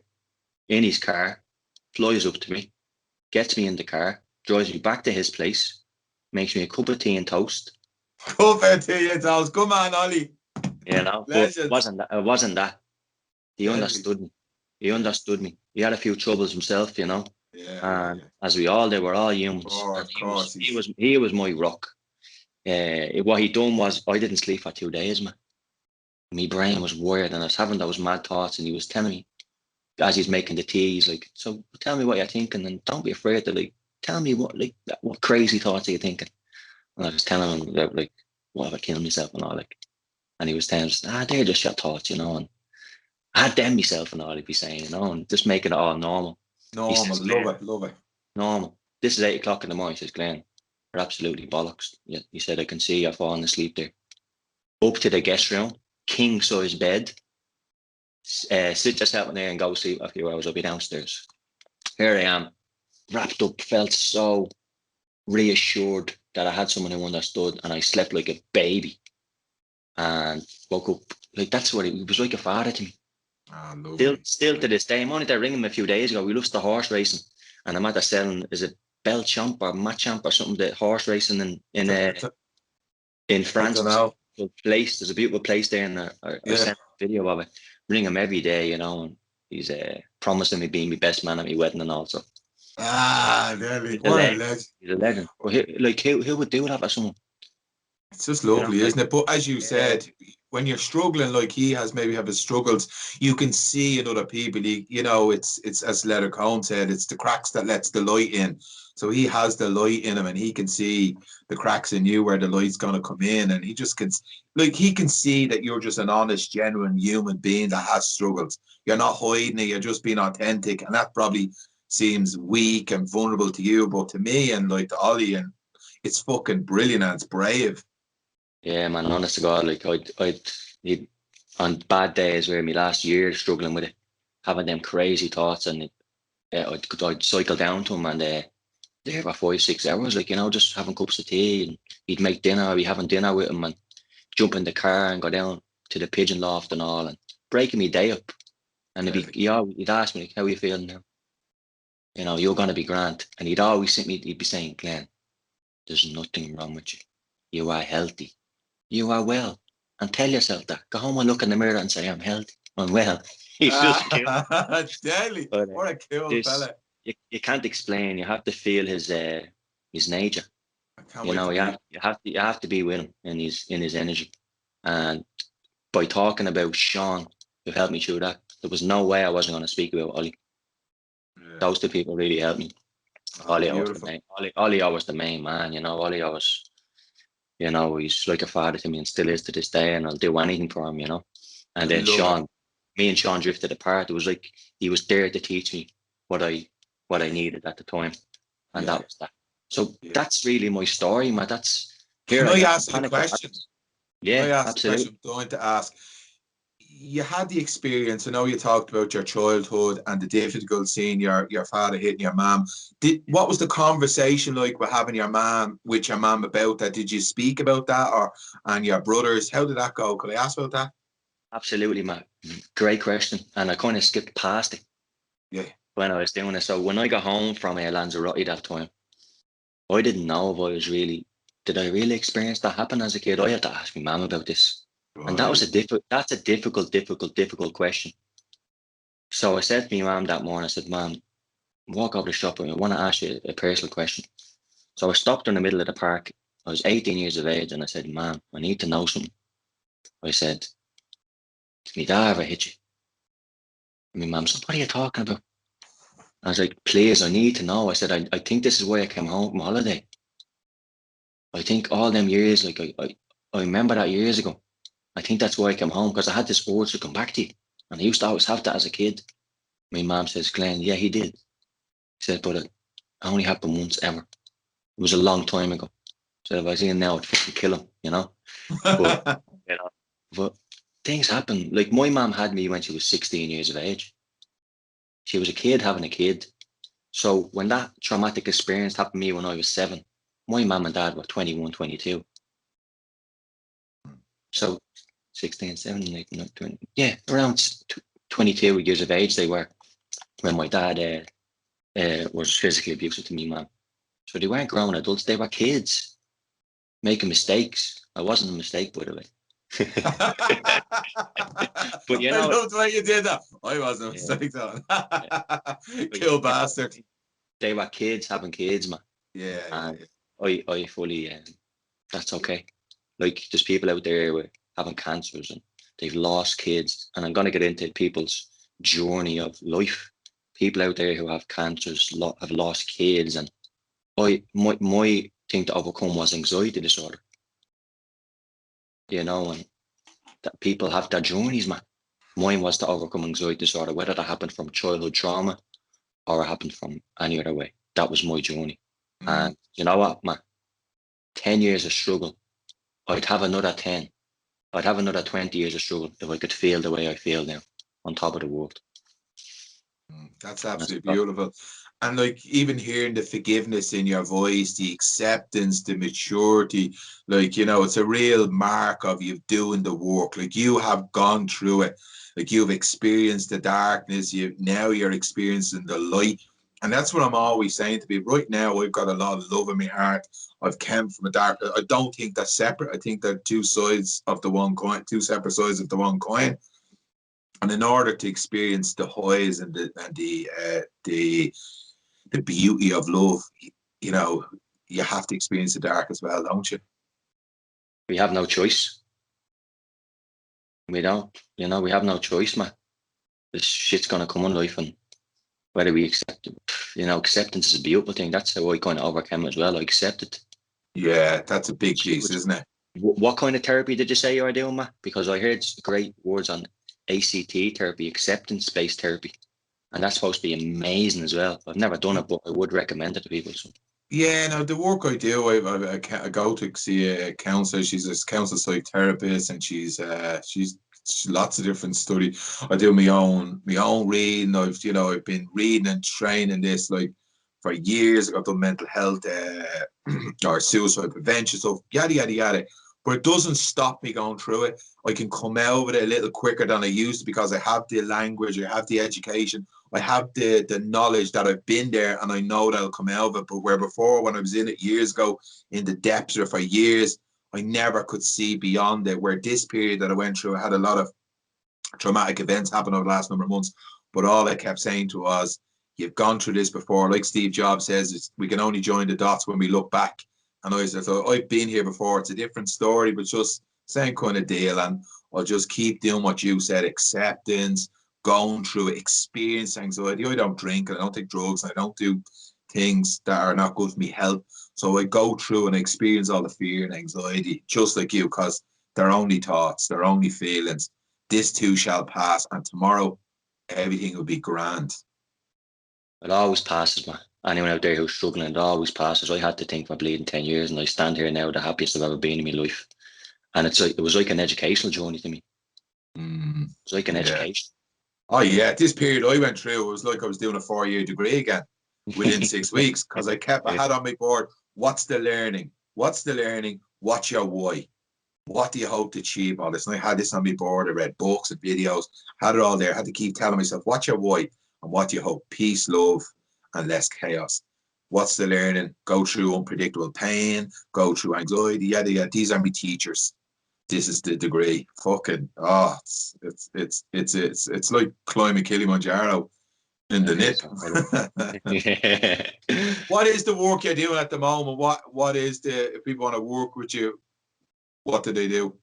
In his car, flies up to me, gets me in the car, drives me back to his place, makes me a cup of tea and toast. Cup of tea and toast. Come on, Ollie. You know, but it wasn't that. He understood me. He understood me. He had a few troubles himself, you know. Yeah. As we all did, we're all humans. Of course. He was my rock. What he done was, I didn't sleep for 2 days, man. My brain was wired, and I was having those mad thoughts, and he was telling me, as he's making the tea, he's like, so tell me what you're thinking, and don't be afraid to, like, tell me what crazy thoughts are you thinking. And I was telling him about, like, what if I kill myself and all, like, and he was telling us, they're just your thoughts, you know, and I had them myself and all, he'd be saying, you know, and just making it all normal. Normal, says, love it. Normal. This is 8 o'clock in the morning. He says, Glen, you're absolutely bollocks. Yeah, he said, I can see you're falling asleep there. Up to the guest room, king size bed. Sit yourself in there and go sleep a few hours. I'll be downstairs. Here I am, wrapped up, felt so reassured that I had someone who understood, and I slept like a baby. And woke up, like, that's what he was, like a father to me. Still to this day. I'm only there ringing him a few days ago. We lost the horse racing, and I'm at the selling, is it Belchamp or Matchamp or something, the horse racing in France. There's a beautiful place there, and I sent a video of it. Ring him every day, you know, and he's promising me being my best man at my wedding and all. So really, what a legend. He's a legend. Well, who would do that for someone? It's just lovely, isn't it? But as you said, when you're struggling like he has, maybe have his struggles, you can see in other people. You know, it's as Leonard Cohen said, it's the cracks that lets the light in. So he has the light in him, and he can see the cracks in you where the light's gonna come in, and he just can, like, he can see that you're just an honest, genuine human being that has struggles. You're not hiding it. You're just being authentic, and that probably seems weak and vulnerable to you, but to me and like to Ollie, and it's fucking brilliant and it's brave. Yeah, man, honest to God, like I'd on bad days where my last year struggling with it, having them crazy thoughts, and I'd cycle down to him, and there for 5-6 hours, like, you know, just having cups of tea, and he'd make dinner, I'd be having dinner with him, and jump in the car and go down to the pigeon loft and all, and breaking me day up. And he'd ask me, like, how are you feeling now? You know, you're gonna be grand. And he'd always he'd be saying, Glen, there's nothing wrong with you. You are healthy. You are well. And tell yourself that. Go home and look in the mirror and say, I'm healthy. I'm well. He's just cool. Deadly. What a cool fella. You can't explain. You have to feel his nature. You know, you have to be with him in his energy. And by talking about Sean, who helped me through that, there was no way I wasn't going to speak about Ollie. Yeah. Those two people really helped me. Ollie was the main man, you know. Ollie always, you know, he's like a father to me and still is to this day, and I'll do anything for him, you know. And then Sean, me and Sean drifted apart. It was like he was there to teach me what I needed at the time, and that was that. So that's really my story, man. Can I ask a question? Yeah, absolutely. I'm going to ask. You had the experience. I know you talked about your childhood and the difficult seeing your father hitting your mom. What was the conversation like with having your mom about that? Did you speak about that, and your brothers? How did that go? Could I ask about that? Absolutely, Matt. Great question. And I kind of skipped past it. Yeah. When I was doing it. So when I got home from Lanzarote that time, I didn't know if did I really experience that happen as a kid? I had to ask my mum about this. Right. And that's a difficult question. So I said to my mum that morning, I said, Mum, walk over the shop and I want to ask you a personal question. So I stopped her in the middle of the park. I was 18 years of age, and I said, Mum, I need to know something. I said, did my dad ever hit you? And my mum said, what are you talking about? I was like, please, I need to know. I said, I think this is why I came home from holiday. I think all them years, like I remember that years ago. I think that's why I came home, because I had this urge to come back to you. And I used to always have that as a kid. My mom says, Glenn, yeah, he did. He said, but it only happened once ever. It was a long time ago. So if I see him now, I'd fucking kill him, you know? But, you know, but things happen. Like my mom had me when she was 16 years of age. She was a kid having a kid. So when that traumatic experience happened to me when I was 7, my mum and dad were 21, 22. So 16, 17, 18, 19, 20. Yeah, around 22 years of age they were when my dad was physically abusive to me, man. So they weren't grown adults, they were kids making mistakes. I wasn't a mistake, by the way. But you I know, loved the way you did that. I wasn't a mistake, though. Kill bastard. They were kids having kids, man. Yeah, And yeah. I fully, that's okay. Like, there's people out there who are having cancers and they've lost kids. And I'm going to get into people's journey of life. People out there who have cancers, have lost kids. And my thing to overcome was anxiety disorder. You know, and that people have their journeys, man. Mine was to overcome anxiety disorder, whether that happened from childhood trauma or it happened from any other way. That was my journey. And you know what, man? 10 years of struggle, I'd have another 10. I'd have another 20 years of struggle if I could feel the way I feel now on top of the world. That's absolutely beautiful. And like, even hearing the forgiveness in your voice, the acceptance, the maturity, like, you know, it's a real mark of you doing the work. Like, you have gone through it. Like, you've experienced the darkness. Now you're experiencing the light. And that's what I'm always saying to people. Right now, I've got a lot of love in my heart. I've come from a dark. I don't think they're separate. I think they're two sides of the one coin, two separate sides of the one coin. And in order to experience the highs and the beauty of love, you know, you have to experience the dark as well, don't you? We have no choice. We don't. You know, we have no choice, man. This shit's gonna come in life, and whether we accept it, you know, acceptance is a beautiful thing. That's how I kind of overcame as well. I accepted. Yeah, that's a big piece, isn't it? What kind of therapy did you say you were doing, Matt? Because I heard great words on ACT therapy, acceptance-based therapy. And that's supposed to be amazing as well. I've never done it, but I would recommend it to people. So. Yeah, no, the work I do, I go to see a counselor. She's a counselor psychotherapist, and she's lots of different study. I do my own reading. I've been reading and training this like for years. I've done mental health or suicide prevention stuff, yada yada yada. But it doesn't stop me going through it. I can come out with it a little quicker than I used to because I have the language, I have the education, I have the knowledge that I've been there, and I know that I'll come out of it. But where before, when I was in it years ago, in the depths or for years, I never could see beyond it. Where this period that I went through, I had a lot of traumatic events happen over the last number of months. But all I kept saying to was, you've gone through this before. Like Steve Jobs says, we can only join the dots when we look back. And I said, so I've been here before. It's a different story, but just same kind of deal. And I'll just keep doing what you said, acceptance, going through it, experience anxiety. I don't drink and I don't take drugs and I don't do things that are not good for me health. So I go through and experience all the fear and anxiety, just like you, because they're only thoughts, they're only feelings. This too shall pass, and tomorrow everything will be grand. It always passes, man. Anyone out there who's struggling, it always passes. I had to think for bleeding 10 years, and I stand here now the happiest I've ever been in my life. And it was like an educational journey to me. It was like an education. Oh yeah, this period I went through, it was like I was doing a 4-year degree again within 6 weeks, because I had on my board, what's the learning? What's the learning? What's your why? What do you hope to achieve all this? And I had this on my board. I read books and videos, had it all there. I had to keep telling myself, what's your why? And what do you hope? Peace, love, and less chaos. What's the learning? Go through unpredictable pain, go through anxiety, yada yada. These are my teachers. This is the degree. Fucking it's like climbing Kilimanjaro in the nip. What is the work you're doing at the moment? What is if people want to work with you, what do they do?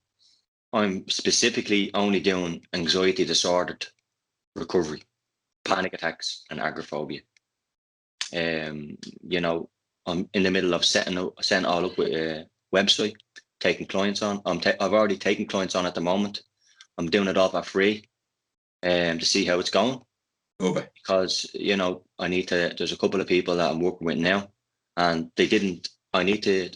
I'm specifically only doing anxiety disordered recovery. panic attacks and agoraphobia. You know, I'm in the middle of setting all up with a website, taking clients on. I've already taken clients on at the moment. I'm doing it all for free, to see how it's going. Okay. Because, you know, there's a couple of people that I'm working with now, and there's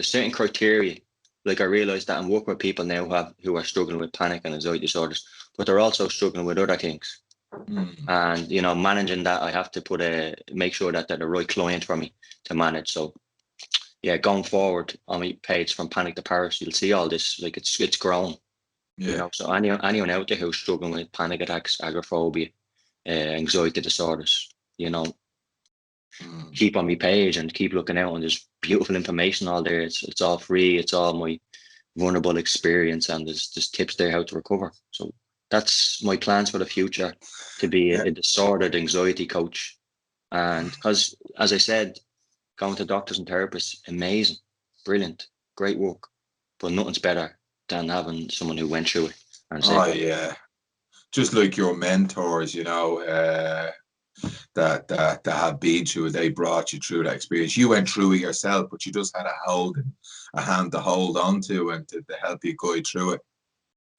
certain criteria. Like, I realized that I'm working with people now who are struggling with panic and anxiety disorders, but they're also struggling with other things. And, you know, managing that, I have to make sure that they're the right client for me to manage. So yeah, going forward on my page From Panic to Paris, you'll see all this, like it's grown. Yeah. You know, so anyone out there who's struggling with panic attacks, agoraphobia, anxiety disorders, you know, keep on my page and keep looking out, and there's beautiful information all there. It's all free. It's all my vulnerable experience, and there's tips there how to recover. So that's my plans for the future, to be a disordered anxiety coach. And because, as I said, going to doctors and therapists, amazing, brilliant, great work, but nothing's better than having someone who went through it. And yeah, just like your mentors, you know, that have been through it, they brought you through that experience. You went through it yourself, but you just had a hand to hold on to and to help you guide through it.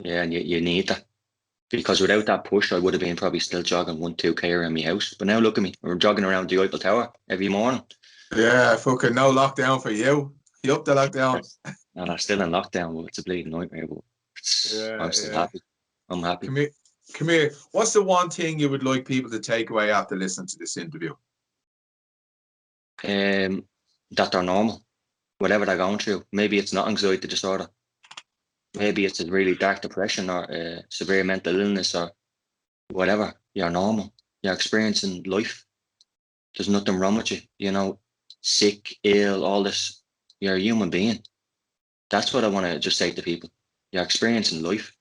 Yeah, and you need that, because without that push, I would have been probably still jogging 1-2K around my house. But now look at me, we're jogging around the Eiffel Tower every morning. Yeah, fucking no lockdown for you. You up the lockdown? And I'm still in lockdown, but it's a bleeding nightmare. But I'm still happy. I'm happy. Come here. What's the one thing you would like people to take away after listening to this interview? That they're normal, whatever they're going through. Maybe it's not anxiety disorder. Maybe it's a really dark depression or a severe mental illness or whatever. You're normal. You're experiencing life. There's nothing wrong with you. You know, sick, ill, all this. You're a human being. That's what I want to just say to people. You're experiencing life,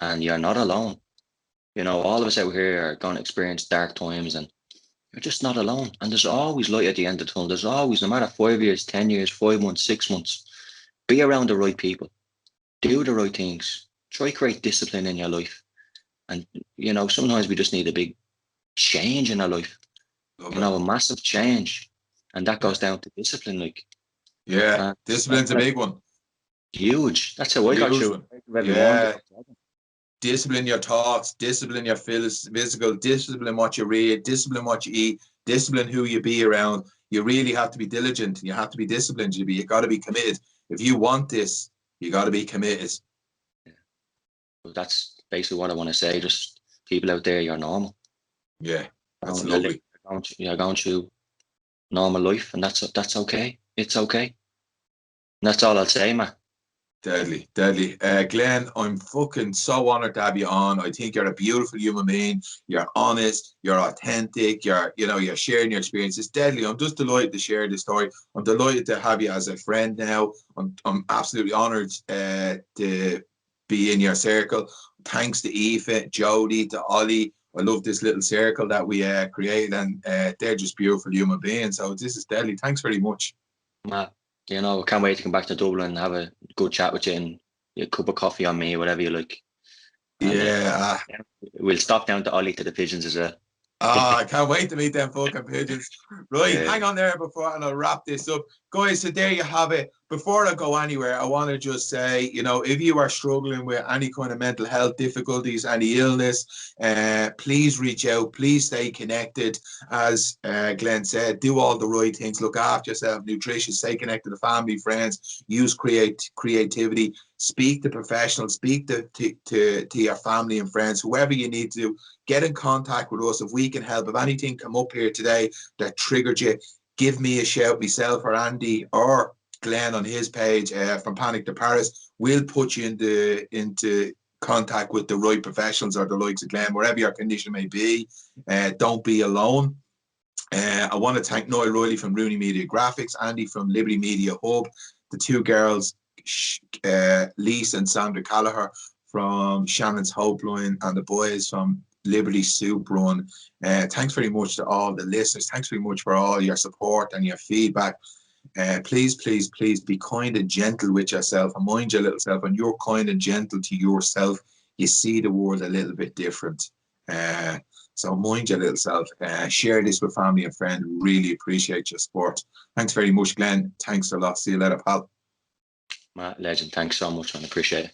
and you're not alone. You know, all of us out here are going to experience dark times, and you're just not alone. And there's always light at the end of the tunnel. There's always, no matter 5 years, 10 years, 5 months, 6 months, be around the right people. Do the right things. Try to create discipline in your life. And, you know, sometimes we just need a big change in our life. You know, a massive change. And that goes down to discipline. Like, discipline's a big one. Huge. That's how I got through. Yeah. Discipline your thoughts, discipline your physical, discipline what you read, discipline what you eat, discipline who you be around. You really have to be diligent. You have to be disciplined. You got to be committed. If you want this, you got to be committed. Yeah. Well, that's basically what I want to say. Just people out there, you're normal. Yeah, that's lovely. You're going through normal life, and that's okay. It's okay. And that's all I'll say, man. Deadly. Glen, I'm fucking so honored to have you on. I think you're a beautiful human being. You're honest, you're authentic, you're sharing your experience. It's deadly. I'm just delighted to share this story. I'm delighted to have you as a friend now. I'm absolutely honored to be in your circle. Thanks to Aoife, Jody, to Ollie. I love this little circle that we created, and they're just beautiful human beings. So this is deadly. Thanks very much. Matt, you know, I can't wait to come back to Dublin and have a good chat with you, and a cup of coffee on me, whatever you like. And, we'll stop down to Ollie to the pigeons as well. I can't wait to meet them fucking pigeons. Right, hang on there and I'll wrap this up. Guys, so there you have it. Before I go anywhere, I want to just say, you know, if you are struggling with any kind of mental health difficulties, any illness, please reach out. Please stay connected. As Glen said, do all the right things. Look after yourself, nutritious, stay connected to family, friends, use creativity, speak to professionals, speak to your family and friends, whoever you need to. Get in contact with us if we can help. If anything come up here today that triggered you, give me a shout, myself or Andy or Glen on his page, From Panic to Paris. We'll put you into contact with the right professionals or the likes of Glen, wherever your condition may be. Don't be alone. I want to thank Noel Riley from Rooney Media Graphics, Andy from Liberty Media Hub, the two girls, Lisa and Sandra Callagher from Shannon's Hope Line, and the boys from Liberty Soup Run. Thanks very much to all the listeners. Thanks very much for all your support and your feedback. Please be kind and gentle with yourself, and mind your little self. And you're kind and gentle to yourself, you see the world a little bit different. So mind your little self. Share this with family and friends. Really appreciate your support. Thanks very much, Glenn. Thanks a lot. See you later, pal. Matt, legend. Thanks so much, man. Appreciate it.